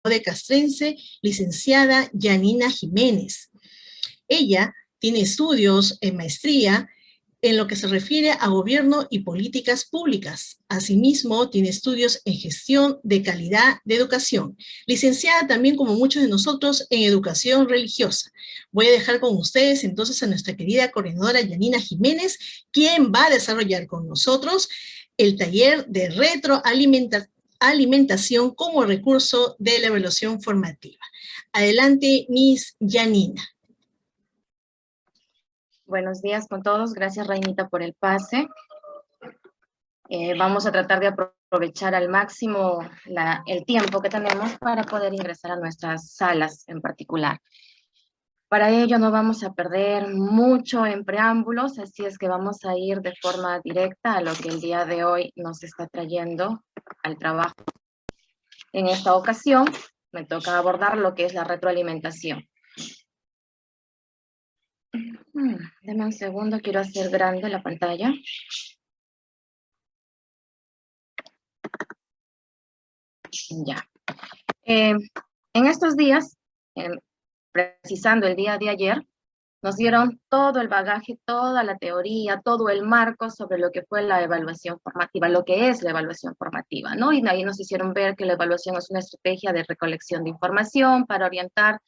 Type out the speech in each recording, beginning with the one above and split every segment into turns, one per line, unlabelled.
de Castrense, licenciada Yanina Jiménez. Ella tiene estudios en maestría en lo que se refiere a gobierno y políticas públicas. Asimismo, tiene estudios en gestión de calidad de educación. Licenciada también, como muchos de nosotros, en educación religiosa. Voy a dejar con ustedes entonces a nuestra querida coordinadora Yanina Jiménez, quien va a desarrollar con nosotros el taller de retroalimentación como recurso de la evaluación formativa. Adelante, Miss Yanina.
Buenos días con todos. Gracias, Rainita, por el pase. Vamos a tratar de aprovechar al máximo el tiempo que tenemos para poder ingresar a nuestras salas en particular. Para ello no vamos a perder mucho en preámbulos, así es que vamos a ir de forma directa a lo que el día de hoy nos está trayendo al trabajo. En esta ocasión me toca abordar lo que es la retroalimentación. Deme un segundo, quiero hacer grande la pantalla. Ya. En estos días, precisando el día de ayer, nos dieron todo el bagaje, toda la teoría, todo el marco sobre lo que fue la evaluación formativa, lo que es la evaluación formativa, ¿no? Y ahí nos hicieron ver que la evaluación es una estrategia de recolección de información para orientar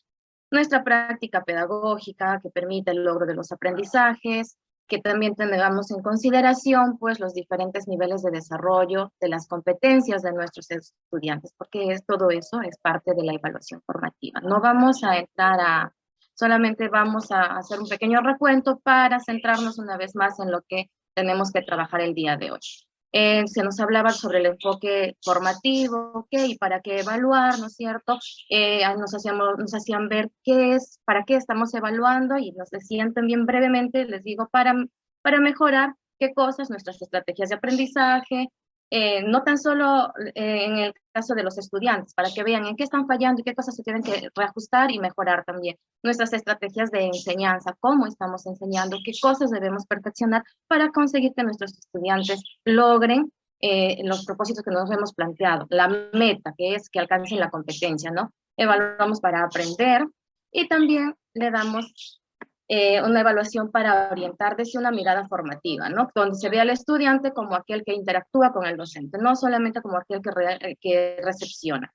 nuestra práctica pedagógica que permite el logro de los aprendizajes, que también tengamos en consideración pues los diferentes niveles de desarrollo de las competencias de nuestros estudiantes, porque todo eso es parte de la evaluación formativa. No vamos a entrar solamente vamos a hacer un pequeño recuento para centrarnos una vez más en lo que tenemos que trabajar el día de hoy. Se nos hablaba sobre el enfoque formativo, ¿ok? Y para qué evaluar, ¿no es cierto? Nos hacían ver para qué estamos evaluando y nos decían también brevemente, les digo, para mejorar qué cosas, nuestras estrategias de aprendizaje, no tan solo en el caso de los estudiantes, para que vean en qué están fallando y qué cosas se tienen que reajustar y mejorar también. Nuestras estrategias de enseñanza, cómo estamos enseñando, qué cosas debemos perfeccionar para conseguir que nuestros estudiantes logren los propósitos que nos hemos planteado, la meta, que es que alcancen la competencia, ¿no? Evaluamos para aprender y también le damos una evaluación para orientar desde una mirada formativa, ¿no? Donde se ve al estudiante como aquel que interactúa con el docente, no solamente como aquel que recepciona.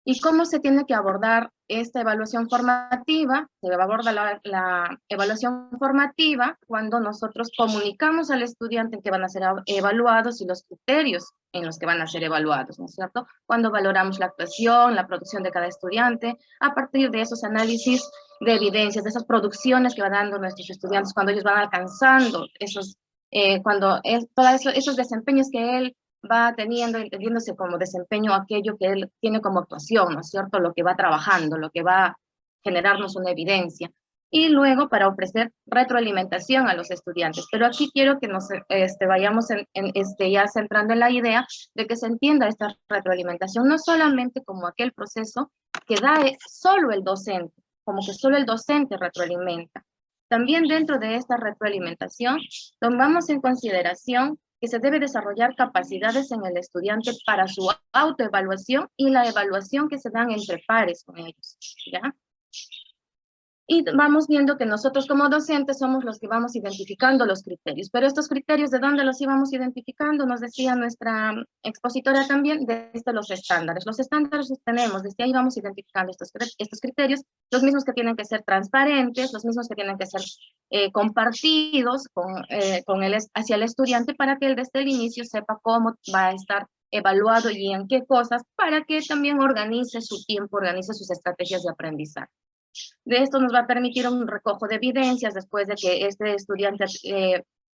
¿Y cómo se tiene que abordar esta evaluación formativa? Se aborda la evaluación formativa cuando nosotros comunicamos al estudiante en que van a ser evaluados y los criterios en los que van a ser evaluados, ¿no es cierto? Cuando valoramos la actuación, la producción de cada estudiante, a partir de esos análisis de evidencias, de esas producciones que van dando nuestros estudiantes, cuando ellos van alcanzando esos desempeños que él va teniendo, entendiéndose como desempeño aquello que él tiene como actuación, ¿no es cierto? Lo que va trabajando, lo que va a generarnos una evidencia. Y luego para ofrecer retroalimentación a los estudiantes. Pero aquí quiero que nos vayamos ya centrando en la idea de que se entienda esta retroalimentación no solamente como aquel proceso que da solo el docente, como que solo el docente retroalimenta. También dentro de esta retroalimentación tomamos en consideración que se debe desarrollar capacidades en el estudiante para su autoevaluación y la evaluación que se dan entre pares con ellos, ¿ya? Y vamos viendo que nosotros como docentes somos los que vamos identificando los criterios, pero estos criterios, ¿de dónde los íbamos identificando? Nos decía nuestra expositora también, desde los estándares. Los estándares los tenemos, desde ahí vamos identificando estos criterios, los mismos que tienen que ser transparentes, los mismos que tienen que ser compartidos hacia el estudiante para que él desde el inicio sepa cómo va a estar evaluado y en qué cosas, para que también organice su tiempo, organice sus estrategias de aprendizaje. De esto nos va a permitir un recojo de evidencias después de que este estudiante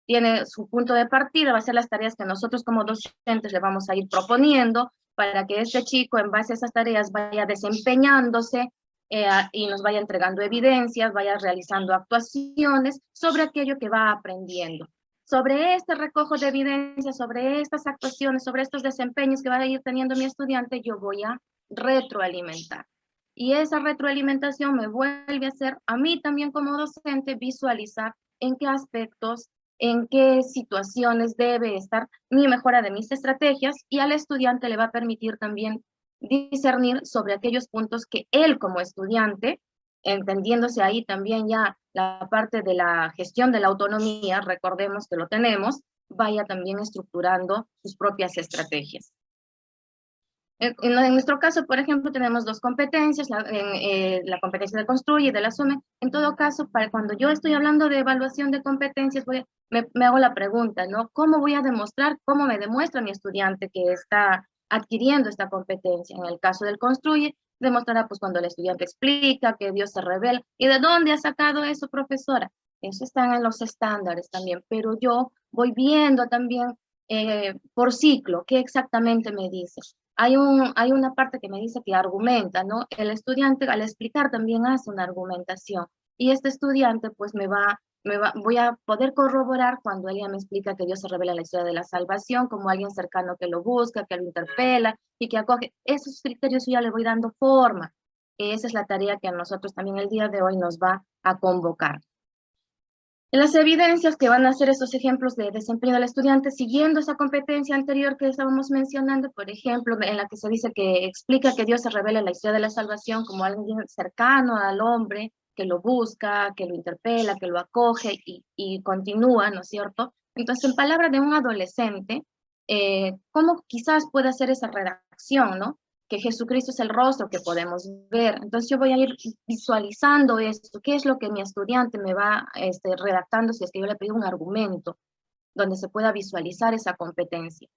tiene su punto de partida, va a ser las tareas que nosotros como docentes le vamos a ir proponiendo para que este chico en base a esas tareas vaya desempeñándose y nos vaya entregando evidencias, vaya realizando actuaciones sobre aquello que va aprendiendo. Sobre este recojo de evidencias, sobre estas actuaciones, sobre estos desempeños que va a ir teniendo mi estudiante, yo voy a retroalimentar. Y esa retroalimentación me vuelve a hacer a mí también como docente visualizar en qué aspectos, en qué situaciones debe estar mi mejora de mis estrategias y al estudiante le va a permitir también discernir sobre aquellos puntos que él como estudiante, entendiéndose ahí también ya la parte de la gestión de la autonomía, recordemos que lo tenemos, vaya también estructurando sus propias estrategias. En nuestro caso, por ejemplo, tenemos dos competencias, la competencia de construye y de la asume. En todo caso, para cuando yo estoy hablando de evaluación de competencias, me hago la pregunta, ¿no? ¿Cómo voy a demostrar, cómo me demuestra mi estudiante que está adquiriendo esta competencia? En el caso del construye, demostrará pues cuando el estudiante explica, que Dios se revela. ¿Y de dónde ha sacado eso, profesora? Eso está en los estándares también, pero yo voy viendo también por ciclo qué exactamente me dice. Hay una parte que me dice que argumenta, ¿no? El estudiante al explicar también hace una argumentación. Y este estudiante pues voy a poder corroborar cuando ella me explica que Dios se revela en la historia de la salvación, como alguien cercano que lo busca, que lo interpela y que acoge. Esos criterios yo ya le voy dando forma. Esa es la tarea que a nosotros también el día de hoy nos va a convocar. Las evidencias que van a ser esos ejemplos de desempeño del estudiante siguiendo esa competencia anterior que estábamos mencionando, por ejemplo, en la que se dice que explica que Dios se revela en la historia de la salvación como alguien cercano al hombre, que lo busca, que lo interpela, que lo acoge y continúa, ¿no es cierto? Entonces, en palabras de un adolescente, ¿cómo quizás puede hacer esa redacción, ¿no? Que Jesucristo es el rostro que podemos ver. Entonces yo voy a ir visualizando esto, qué es lo que mi estudiante me va redactando si es que yo le pido un argumento donde se pueda visualizar esa competencia.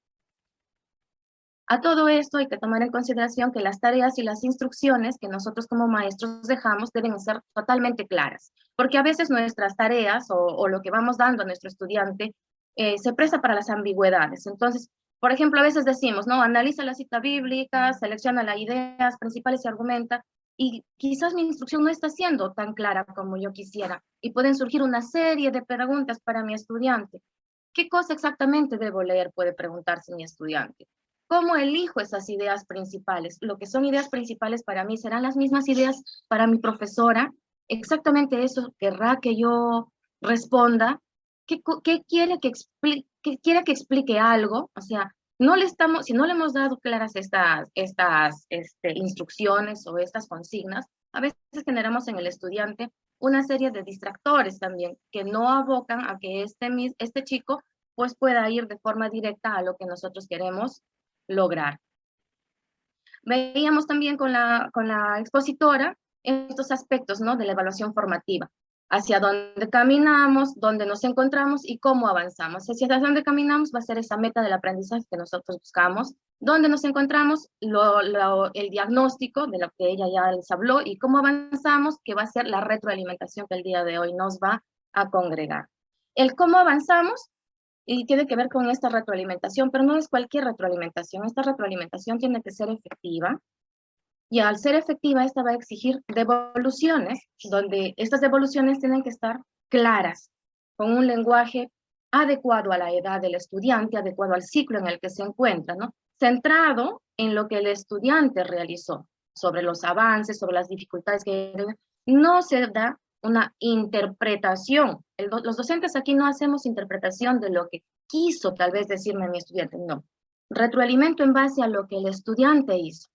A todo esto hay que tomar en consideración que las tareas y las instrucciones que nosotros como maestros dejamos deben ser totalmente claras, porque a veces nuestras tareas o lo que vamos dando a nuestro estudiante se presta para las ambigüedades. Entonces, por ejemplo, a veces decimos, ¿no? Analiza la cita bíblica, selecciona las ideas principales y argumenta, y quizás mi instrucción no está siendo tan clara como yo quisiera, y pueden surgir una serie de preguntas para mi estudiante. ¿Qué cosa exactamente debo leer? Puede preguntarse mi estudiante. ¿Cómo elijo esas ideas principales? Lo que son ideas principales para mí serán las mismas ideas para mi profesora. Exactamente eso querrá que yo responda. ¿Qué quiere quiere que explique algo? O sea, si no le hemos dado claras estas instrucciones o estas consignas, a veces generamos en el estudiante una serie de distractores también que no abocan a que este chico pues pueda ir de forma directa a lo que nosotros queremos lograr. Veíamos también con la expositora estos aspectos, ¿no? De la evaluación formativa, hacia dónde caminamos, dónde nos encontramos y cómo avanzamos. Hacia dónde caminamos va a ser esa meta del aprendizaje que nosotros buscamos, dónde nos encontramos, el diagnóstico de lo que ella ya les habló y cómo avanzamos, que va a ser la retroalimentación que el día de hoy nos va a congregar. El cómo avanzamos y tiene que ver con esta retroalimentación, pero no es cualquier retroalimentación. Esta retroalimentación tiene que ser efectiva, y al ser efectiva, esta va a exigir devoluciones, donde estas devoluciones tienen que estar claras, con un lenguaje adecuado a la edad del estudiante, adecuado al ciclo en el que se encuentra, ¿no? Centrado en lo que el estudiante realizó, sobre los avances, sobre las dificultades que no se da una interpretación. Los docentes aquí no hacemos interpretación de lo que quiso tal vez decirme mi estudiante, no. Retroalimento en base a lo que el estudiante hizo.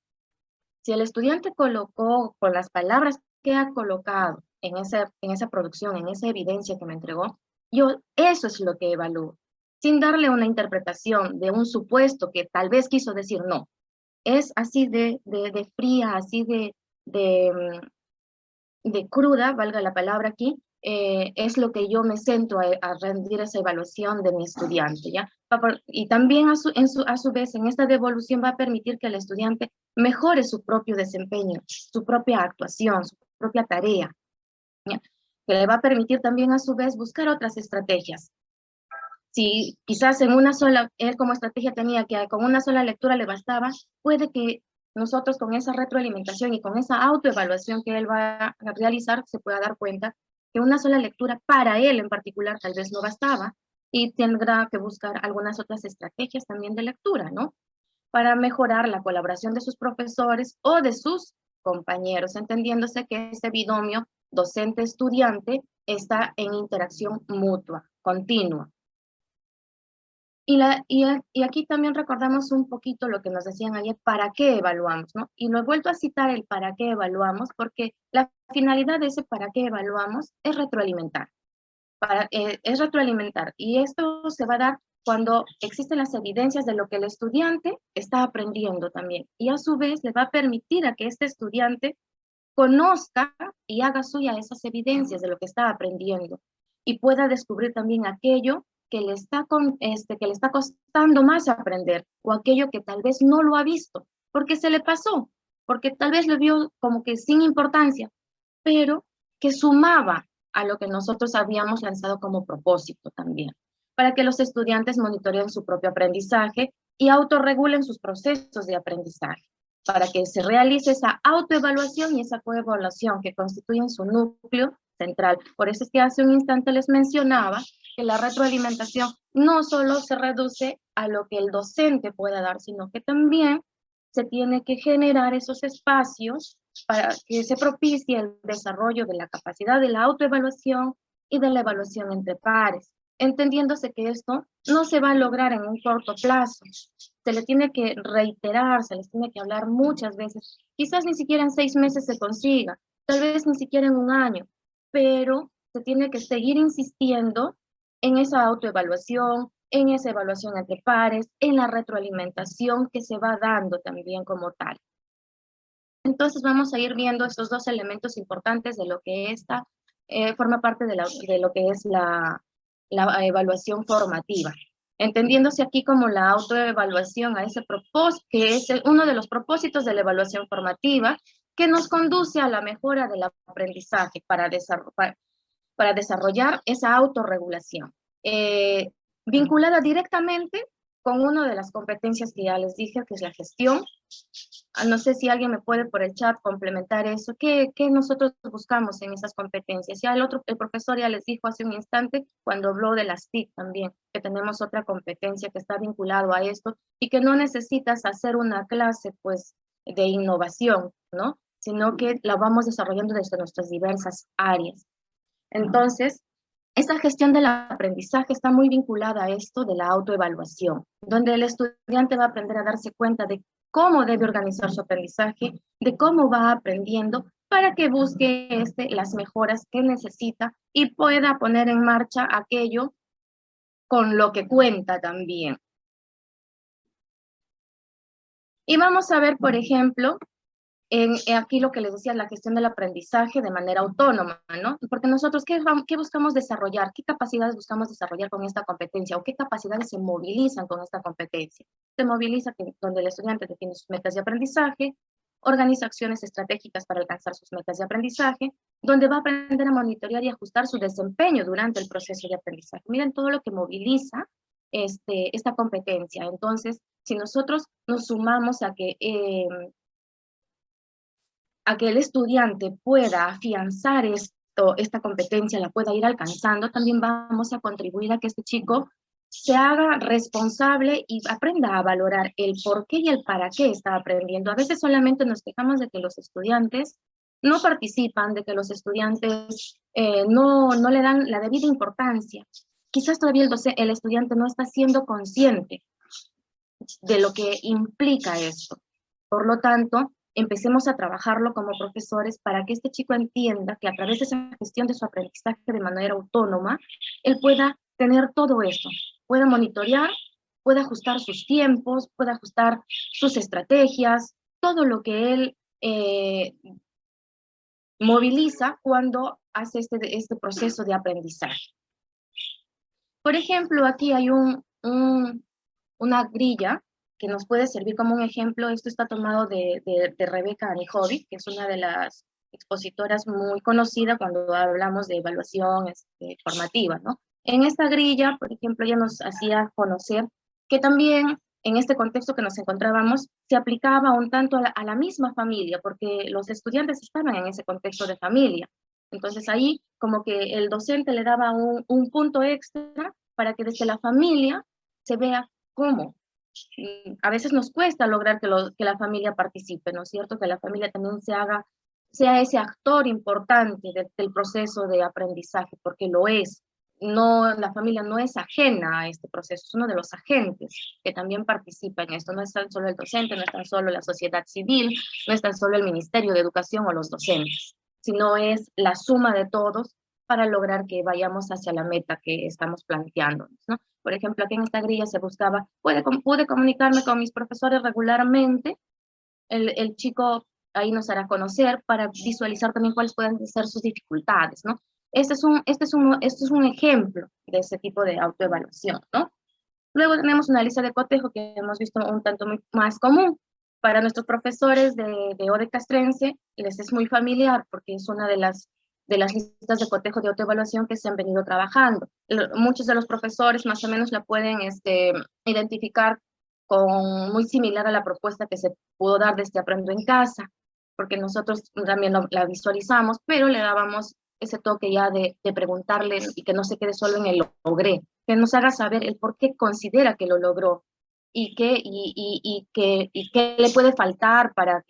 Si el estudiante colocó con las palabras que ha colocado en esa producción, en esa evidencia que me entregó, yo eso es lo que evalúo, sin darle una interpretación de un supuesto que tal vez quiso decir no. Es así de fría, así de cruda, valga la palabra aquí, es lo que yo me centro a rendir esa evaluación de mi estudiante, ¿ya? Y también a su vez en esta devolución va a permitir que el estudiante mejore su propio desempeño, su propia actuación, su propia tarea, ¿ya? Que le va a permitir también a su vez buscar otras estrategias. Si quizás en una sola, él como estrategia tenía que con una sola lectura le bastaba, puede que nosotros con esa retroalimentación y con esa autoevaluación que él va a realizar, se pueda dar cuenta que una sola lectura para él en particular tal vez no bastaba y tendrá que buscar algunas otras estrategias también de lectura, ¿no? Para mejorar la colaboración de sus profesores o de sus compañeros, entendiéndose que este binomio docente-estudiante está en interacción mutua, continua. Y aquí también recordamos un poquito lo que nos decían ayer, ¿para qué evaluamos? ¿No? Y lo he vuelto a citar el para qué evaluamos, porque la finalidad de ese para qué evaluamos es retroalimentar. Es retroalimentar. Y esto se va a dar cuando existen las evidencias de lo que el estudiante está aprendiendo también. Y a su vez le va a permitir a que este estudiante conozca y haga suya esas evidencias de lo que está aprendiendo y pueda descubrir también aquello que le está costando más aprender o aquello que tal vez no lo ha visto porque se le pasó, porque tal vez lo vio como que sin importancia, pero que sumaba a lo que nosotros habíamos lanzado como propósito también, para que los estudiantes monitoreen su propio aprendizaje y autorregulen sus procesos de aprendizaje, para que se realice esa autoevaluación y esa coevaluación que constituyen su núcleo central. Por eso es que hace un instante les mencionaba que la retroalimentación no solo se reduce a lo que el docente pueda dar, sino que también se tiene que generar esos espacios para que se propicie el desarrollo de la capacidad de la autoevaluación y de la evaluación entre pares, entendiéndose que esto no se va a lograr en un corto plazo, se le tiene que reiterar, se les tiene que hablar muchas veces, quizás ni siquiera en 6 meses se consiga, tal vez ni siquiera en un año, pero se tiene que seguir insistiendo en esa autoevaluación, en esa evaluación entre pares, en la retroalimentación que se va dando también como tal. Entonces vamos a ir viendo estos dos elementos importantes de lo que forma parte de lo que es la evaluación formativa, entendiéndose aquí como la autoevaluación a ese propósito, que es uno de los propósitos de la evaluación formativa, que nos conduce a la mejora del aprendizaje para desarrollar esa autorregulación, vinculada directamente con una de las competencias que ya les dije, que es la gestión. No sé si alguien me puede por el chat complementar eso. ¿Qué nosotros buscamos en esas competencias? Ya el profesor ya les dijo hace un instante, cuando habló de las TIC también, que tenemos otra competencia que está vinculado a esto y que no necesitas hacer una clase, pues, de innovación, ¿no? Sino que la vamos desarrollando desde nuestras diversas áreas. Entonces, esta gestión del aprendizaje está muy vinculada a esto de la autoevaluación, donde el estudiante va a aprender a darse cuenta de cómo debe organizar su aprendizaje, de cómo va aprendiendo, para que busque las mejoras que necesita y pueda poner en marcha aquello con lo que cuenta también. Y vamos a ver, por ejemplo, aquí lo que les decía, la gestión del aprendizaje de manera autónoma, ¿no? Porque nosotros, ¿qué buscamos desarrollar? ¿Qué capacidades buscamos desarrollar con esta competencia? ¿O qué capacidades se movilizan con esta competencia? Se moviliza donde el estudiante define sus metas de aprendizaje, organiza acciones estratégicas para alcanzar sus metas de aprendizaje, donde va a aprender a monitorear y ajustar su desempeño durante el proceso de aprendizaje. Miren todo lo que moviliza esta competencia. Entonces, si nosotros nos sumamos a que el estudiante pueda afianzar esta competencia, la pueda ir alcanzando, también vamos a contribuir a que este chico se haga responsable y aprenda a valorar el por qué y el para qué está aprendiendo. A veces solamente nos quejamos de que los estudiantes no participan, de que los estudiantes no le dan la debida importancia. Quizás todavía el estudiante no está siendo consciente de lo que implica esto. Por lo tanto, empecemos a trabajarlo como profesores para que este chico entienda que a través de esa gestión de su aprendizaje de manera autónoma, él pueda tener todo eso, pueda monitorear, pueda ajustar sus tiempos, pueda ajustar sus estrategias, todo lo que él moviliza cuando hace este proceso de aprendizaje. Por ejemplo, aquí hay una grilla que nos puede servir como un ejemplo. Esto está tomado de Rebeca Anijovic, que es una de las expositoras muy conocida cuando hablamos de evaluación formativa, ¿no? En esta grilla, por ejemplo, ella nos hacía conocer que también en este contexto que nos encontrábamos se aplicaba un tanto a la misma familia, porque los estudiantes estaban en ese contexto de familia. Entonces ahí como que el docente le daba un punto extra para que desde la familia se vea cómo. A veces nos cuesta lograr que la familia participe, ¿no es cierto? Que la familia también sea ese actor importante del proceso de aprendizaje, porque lo es. la familia no es ajena a este proceso, es uno de los agentes que también participa en esto. No es tan solo el docente, no es tan solo la sociedad civil, no es tan solo el Ministerio de Educación o los docentes, sino es la suma de todos para lograr que vayamos hacia la meta que estamos planteándonos, ¿no? Por ejemplo, aquí en esta grilla se buscaba, pude comunicarme con mis profesores regularmente, el chico ahí nos hará conocer para visualizar también cuáles pueden ser sus dificultades, ¿no? Este es un ejemplo de ese tipo de autoevaluación, ¿no? Luego tenemos una lista de cotejo que hemos visto un tanto más común. Para nuestros profesores de ODE Castrense les es muy familiar porque es una de las listas de cotejo de autoevaluación que se han venido trabajando. Muchos de los profesores más o menos la pueden identificar con muy similar a la propuesta que se pudo dar desde Aprendo en Casa, porque nosotros también la visualizamos, pero le dábamos ese toque ya de preguntarle y que no se quede solo en el logré, que nos haga saber el por qué considera que lo logró y qué le puede faltar para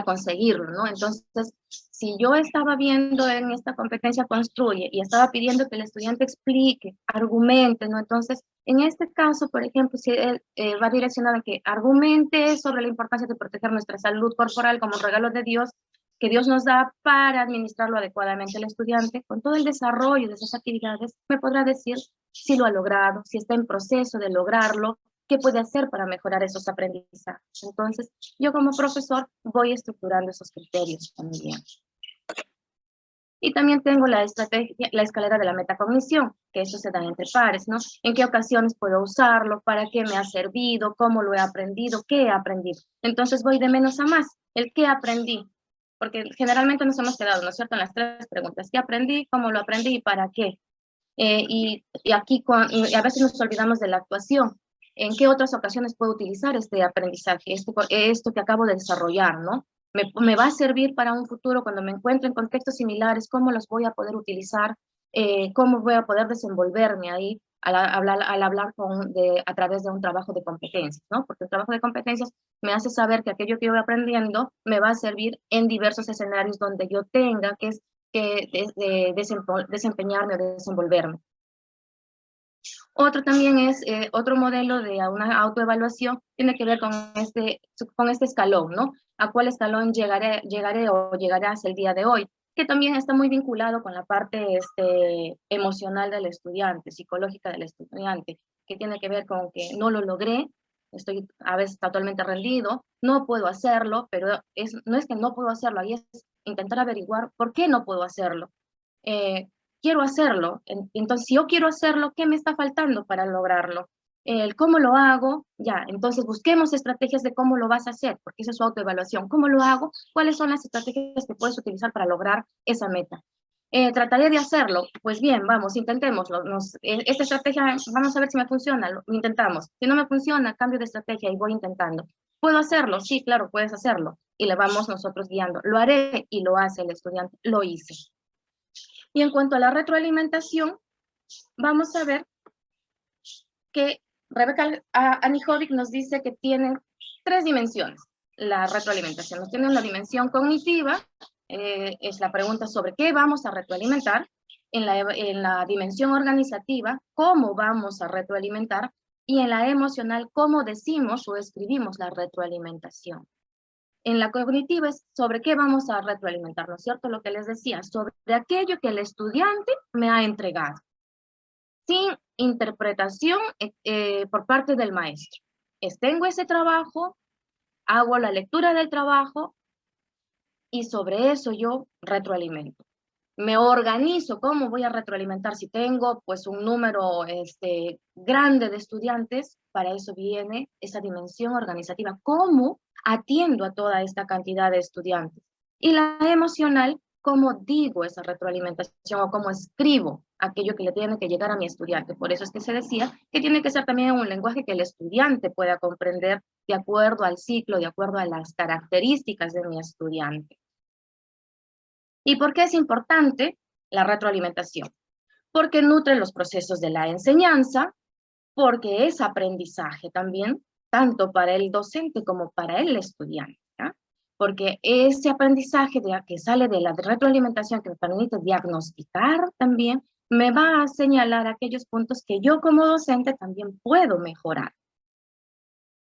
conseguirlo, ¿no? Entonces, si yo estaba viendo en esta competencia construye y estaba pidiendo que el estudiante explique, argumente, ¿no? Entonces, en este caso, por ejemplo, si él va direccionado a que argumente sobre la importancia de proteger nuestra salud corporal como un regalo de Dios, que Dios nos da para administrarlo adecuadamente al estudiante, con todo el desarrollo de esas actividades, me podrá decir si lo ha logrado, si está en proceso de lograrlo, qué puede hacer para mejorar esos aprendizajes. Entonces, yo como profesor voy estructurando esos criterios también. Y también tengo la estrategia, la escalera de la metacognición, que eso se da entre pares, ¿no? ¿En qué ocasiones puedo usarlo? ¿Para qué me ha servido? ¿Cómo lo he aprendido? ¿Qué he aprendido? Entonces voy de menos a más. El qué aprendí. Porque generalmente nos hemos quedado, ¿no es cierto?, en las tres preguntas. ¿Qué aprendí? ¿Cómo lo aprendí? ¿Y para qué? Y aquí a veces nos olvidamos de la actuación. ¿En qué otras ocasiones puedo utilizar este aprendizaje, esto que acabo de desarrollar, ¿no? Me va a servir para un futuro cuando me encuentre en contextos similares, cómo los voy a poder utilizar, cómo voy a poder desenvolverme ahí al hablar a través de un trabajo de competencias, ¿no? Porque el trabajo de competencias me hace saber que aquello que yo voy aprendiendo me va a servir en diversos escenarios donde yo tenga que desempeñarme o desenvolverme. Otro también es, otro modelo de una autoevaluación, tiene que ver con este escalón, ¿no? ¿A cuál escalón llegaré o llegarás el día de hoy? Que también está muy vinculado con la parte emocional del estudiante, psicológica del estudiante, que tiene que ver con que no lo logré, estoy a veces totalmente rendido, no puedo hacerlo, pero no es que no puedo hacerlo, ahí es intentar averiguar por qué no puedo hacerlo. Quiero hacerlo, entonces si yo quiero hacerlo, ¿qué me está faltando para lograrlo? ¿Cómo lo hago? Ya, entonces busquemos estrategias de cómo lo vas a hacer, porque esa es su autoevaluación. ¿Cómo lo hago? ¿Cuáles son las estrategias que puedes utilizar para lograr esa meta? ¿Trataré de hacerlo? Pues bien, vamos, intentémoslo. Esta estrategia, vamos a ver si me funciona, lo intentamos. Si no me funciona, cambio de estrategia y voy intentando. ¿Puedo hacerlo? Sí, claro, puedes hacerlo. Y le vamos nosotros guiando. Lo haré y lo hace el estudiante. Lo hice. Y en cuanto a la retroalimentación, vamos a ver que Rebecca Anijovic nos dice que tiene tres dimensiones la retroalimentación. Nos tiene una dimensión cognitiva, es la pregunta sobre qué vamos a retroalimentar, en la dimensión organizativa, cómo vamos a retroalimentar, y en la emocional, cómo decimos o escribimos la retroalimentación. En la cognitiva es sobre qué vamos a retroalimentar, ¿no es cierto? Lo que les decía, sobre aquello que el estudiante me ha entregado, sin interpretación por parte del maestro. Tengo ese trabajo, hago la lectura del trabajo y sobre eso yo retroalimento. Me organizo cómo voy a retroalimentar. Si tengo pues un número grande de estudiantes, para eso viene esa dimensión organizativa. ¿Cómo atiendo a toda esta cantidad de estudiantes? Y la emocional, ¿cómo digo esa retroalimentación o cómo escribo aquello que le tiene que llegar a mi estudiante? Por eso es que se decía que tiene que ser también un lenguaje que el estudiante pueda comprender de acuerdo al ciclo, de acuerdo a las características de mi estudiante. ¿Y por qué es importante la retroalimentación? Porque nutre los procesos de la enseñanza, porque es aprendizaje también, tanto para el docente como para el estudiante, ¿ya? Porque ese aprendizaje que sale de la retroalimentación que me permite diagnosticar también, me va a señalar aquellos puntos que yo como docente también puedo mejorar.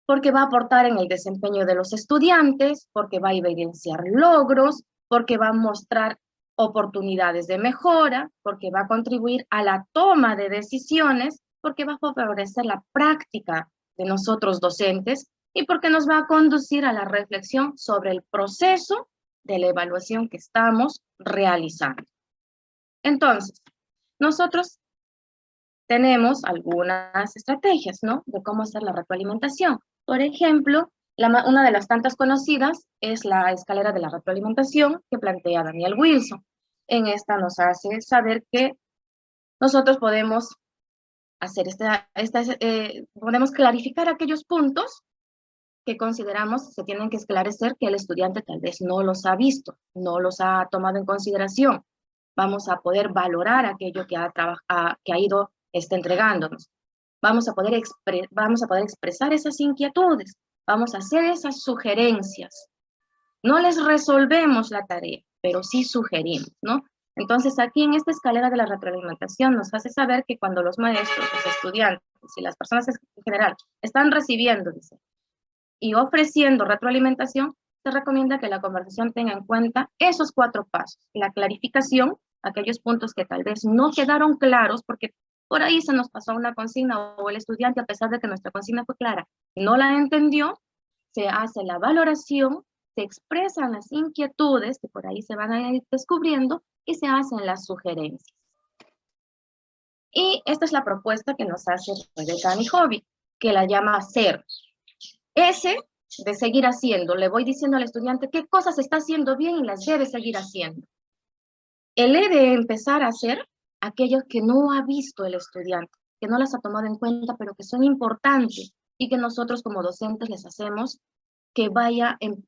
Porque va a aportar en el desempeño de los estudiantes, porque va a evidenciar logros, porque va a mostrar oportunidades de mejora, porque va a contribuir a la toma de decisiones, porque va a favorecer la práctica de nosotros docentes y porque nos va a conducir a la reflexión sobre el proceso de la evaluación que estamos realizando. Entonces, nosotros tenemos algunas estrategias, ¿no? De cómo hacer la retroalimentación. Por ejemplo, una de las tantas conocidas es la escalera de la retroalimentación que plantea Daniel Wilson. En esta nos hace saber que nosotros podemos hacer podemos clarificar aquellos puntos que consideramos se tienen que esclarecer que el estudiante tal vez no los ha visto, no los ha tomado en consideración. Vamos a poder valorar aquello que ha ido entregándonos. Vamos a poder expresar esas inquietudes, vamos a hacer esas sugerencias. No les resolvemos la tarea, pero sí sugerimos, ¿no? Entonces, aquí en esta escalera de la retroalimentación nos hace saber que cuando los maestros, los estudiantes y las personas en general están recibiendo, dice, y ofreciendo retroalimentación, se recomienda que la conversación tenga en cuenta esos 4 pasos. La clarificación, aquellos puntos que tal vez no quedaron claros, porque por ahí se nos pasó una consigna o el estudiante, a pesar de que nuestra consigna fue clara, no la entendió, se hace la valoración, se expresan las inquietudes que por ahí se van a ir descubriendo y se hacen las sugerencias. Y esta es la propuesta que nos hace Rebeca Anijovic, que la llama SER. S de seguir haciendo, le voy diciendo al estudiante qué cosas está haciendo bien y las debe seguir haciendo. El E de empezar a hacer aquellos que no ha visto el estudiante, que no las ha tomado en cuenta, pero que son importantes y que nosotros como docentes les hacemos que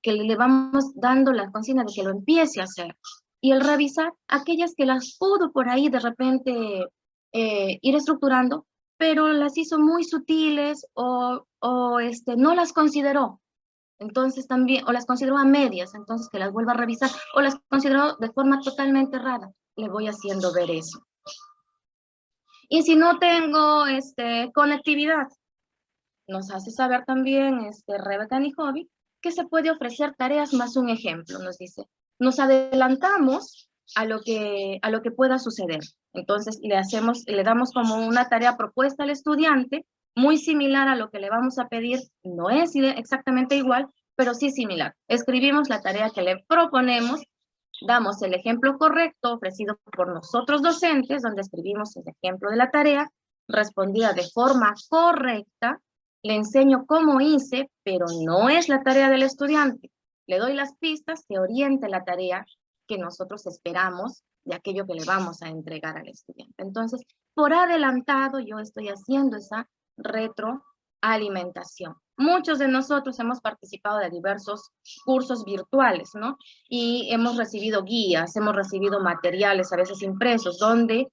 le vamos dando la consigna de que lo empiece a hacer. Y el revisar aquellas que las pudo por ahí de repente ir estructurando, pero las hizo muy sutiles o no las consideró. Entonces también, o las consideró a medias, entonces que las vuelva a revisar, o las consideró de forma totalmente errada. Le voy haciendo ver eso. Y si no tengo conectividad, nos hace saber también Rebeca Anijovic que se puede ofrecer tareas más un ejemplo, nos dice. Nos adelantamos a lo que pueda suceder. Entonces le damos como una tarea propuesta al estudiante, muy similar a lo que le vamos a pedir, no es exactamente igual, pero sí similar. Escribimos la tarea que le proponemos, damos el ejemplo correcto ofrecido por nosotros docentes, donde escribimos el ejemplo de la tarea, respondida de forma correcta, le enseño cómo hice, pero no es la tarea del estudiante. Le doy las pistas que oriente la tarea que nosotros esperamos de aquello que le vamos a entregar al estudiante. Entonces, por adelantado, yo estoy haciendo esa retroalimentación. Muchos de nosotros hemos participado de diversos cursos virtuales, ¿no? Y hemos recibido guías, hemos recibido materiales, a veces impresos, donde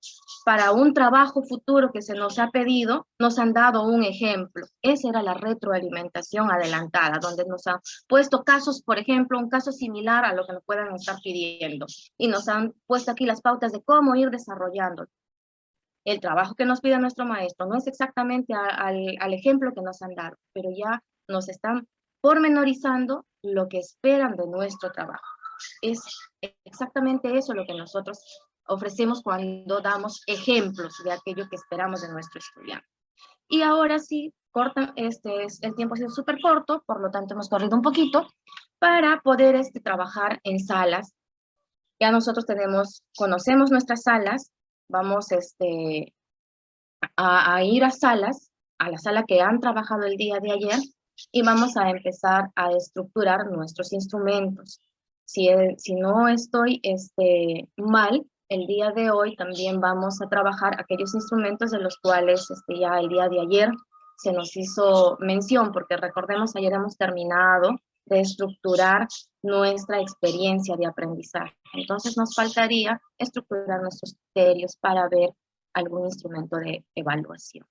para un trabajo futuro que se nos ha pedido, nos han dado un ejemplo. Esa era la retroalimentación adelantada, donde nos han puesto casos, por ejemplo, un caso similar a lo que nos puedan estar pidiendo. Y nos han puesto aquí las pautas de cómo ir desarrollando. El trabajo que nos pide nuestro maestro no es exactamente al ejemplo que nos han dado, pero ya nos están pormenorizando lo que esperan de nuestro trabajo. Es exactamente eso lo que nosotros ofrecemos cuando damos ejemplos de aquello que esperamos de nuestro estudiante. Y ahora sí, el tiempo ha sido súper corto, por lo tanto hemos corrido un poquito para poder trabajar en salas. Ya nosotros conocemos nuestras salas, vamos a ir a la sala que han trabajado el día de ayer, y vamos a empezar a estructurar nuestros instrumentos. Si no estoy mal, el día de hoy también vamos a trabajar aquellos instrumentos de los cuales ya el día de ayer se nos hizo mención, porque recordemos, ayer hemos terminado de estructurar nuestra experiencia de aprendizaje. Entonces nos faltaría estructurar nuestros criterios para ver algún instrumento de evaluación.